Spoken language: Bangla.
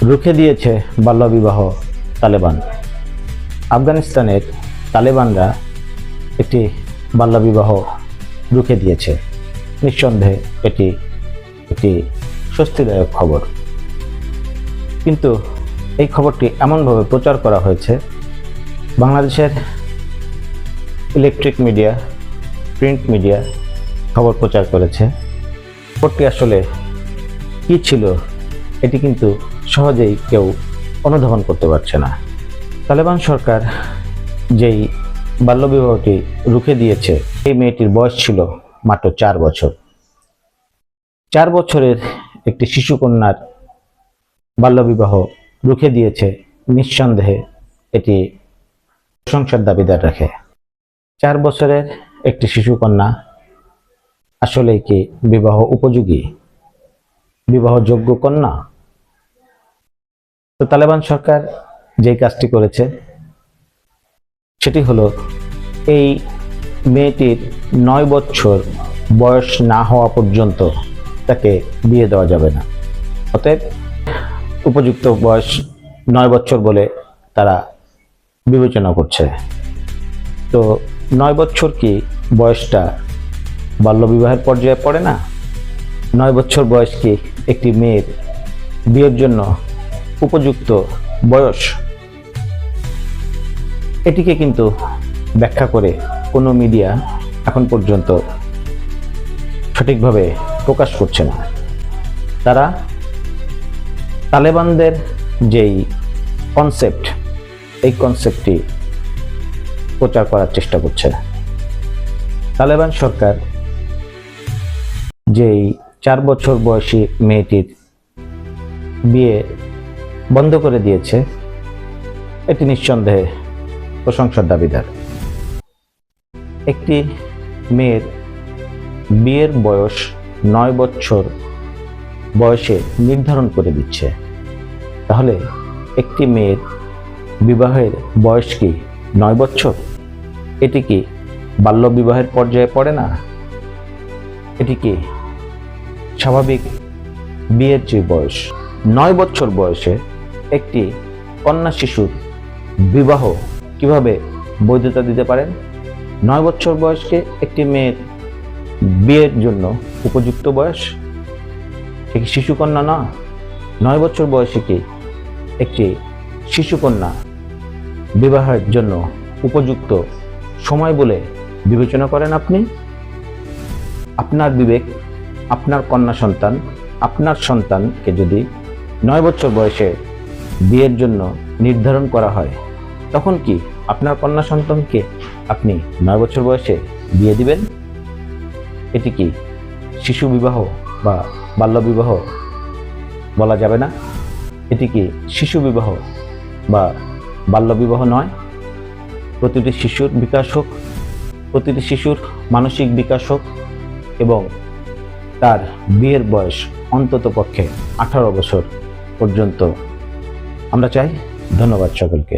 রুখে দিয়েছে বাল্যবিবাহ তালেবান। আফগানিস্তানের তালেবানরা একটি বাল্যবিবাহ রুখে দিয়েছে। নিঃসন্দেহে এটি একটি স্বস্তিদায়ক খবর, কিন্তু এই খবরটি এমনভাবে প্রচার করা হয়েছে, বাংলাদেশের ইলেকট্রিক মিডিয়া, প্রিন্ট মিডিয়া খবর প্রচার করেছে। খবরটি আসলে কী ছিল এটি কিন্তু সহজেই কেউ অনুধাবন করতে পারছে না। তালেবান সরকার যেই বাল্যবিবাহটি রুখে দিয়েছে, এই মেয়েটির বয়স ছিল মাত্র 4 বছর। 4 বছরের একটি শিশুকন্যার বাল্যবিবাহ রুখে দিয়েছে। নিঃসন্দেহে এটি প্রশংসার দাবিদার রাখে। 4 বছরের একটি শিশুকন্যা আসলেই কি বিবাহ উপযোগী, বিবাহযোগ্য কন্যা? তো তালেবান সরকার যেই কাজটি করেছে সেটি হলো, এই মেয়েটির 9 বছর বয়স না হওয়া পর্যন্ত তাকে বিয়ে দেওয়া যাবে না। অতএব উপযুক্ত বয়স 9 বছর বলে তারা বিবেচনা করছে। তো 9 বছর কি বয়সটা বাল্যবিবাহের পর্যায়ে পড়ে না? 9 বছর বয়স কি একটি মেয়ের বিয়ের জন্য উপযুক্ত বয়স? এটিকে কিন্তু ব্যাখ্যা করে কোনো মিডিয়া এখন পর্যন্ত সঠিকভাবে প্রকাশ করছে না। তারা তালেবানদের যেই কনসেপ্ট, এই কনসেপ্টটি প্রচার করার চেষ্টা করছে। তালেবান সরকার যেই 4 বছর বয়সী মেয়েটির বিয়ে বন্ধ করে দিয়েছে, এটি নিঃসন্দেহে প্রশংসার দাবিদার। একটি মেয়ের বিয়ের বয়স 9 বছর বয়সে নির্ধারণ করে দিচ্ছে, তাহলে একটি মেয়ের বিবাহের বয়স কি 9 বছর? এটি কি বাল্যবিবাহের পর্যায়ে পড়ে না? এটি কি স্বাভাবিক বিয়ের যে বয়স? 9 বছর বয়সে একটি কন্যা শিশুর বিবাহ কিভাবে বৈধতা দিতে পারেন? 9 বছর বয়সকে একটি মেয়ের বিয়ের জন্য উপযুক্ত বয়স? সে কি শিশুকন্যা না? 9 বছর বয়সে কি একটি শিশুকন্যা বিবাহের জন্য উপযুক্ত সময় বলে বিবেচনা করেন আপনি? আপনার বিবেক, আপনার কন্যা সন্তান, আপনার সন্তানকে যদি 9 বছর বয়সে বিয়ের জন্য নির্ধারণ করা হয়, তখন কি আপনার কন্যা সন্তানকে আপনি 9 বছর বয়সে বিয়ে দিবেন? এটি কি শিশু বিবাহ বা বাল্যবিবাহ বলা যাবে না? এটি কি শিশু বিবাহ বা বাল্যবিবাহ নয়? প্রতিটি শিশুর বিকাশ হোক, প্রতিটি শিশুর মানসিক বিকাশ হোক এবং তার বিয়ের বয়স অন্তত পক্ষে 18 বছর পর্যন্ত আমরা চাই। ধন্যবাদ সকলকে।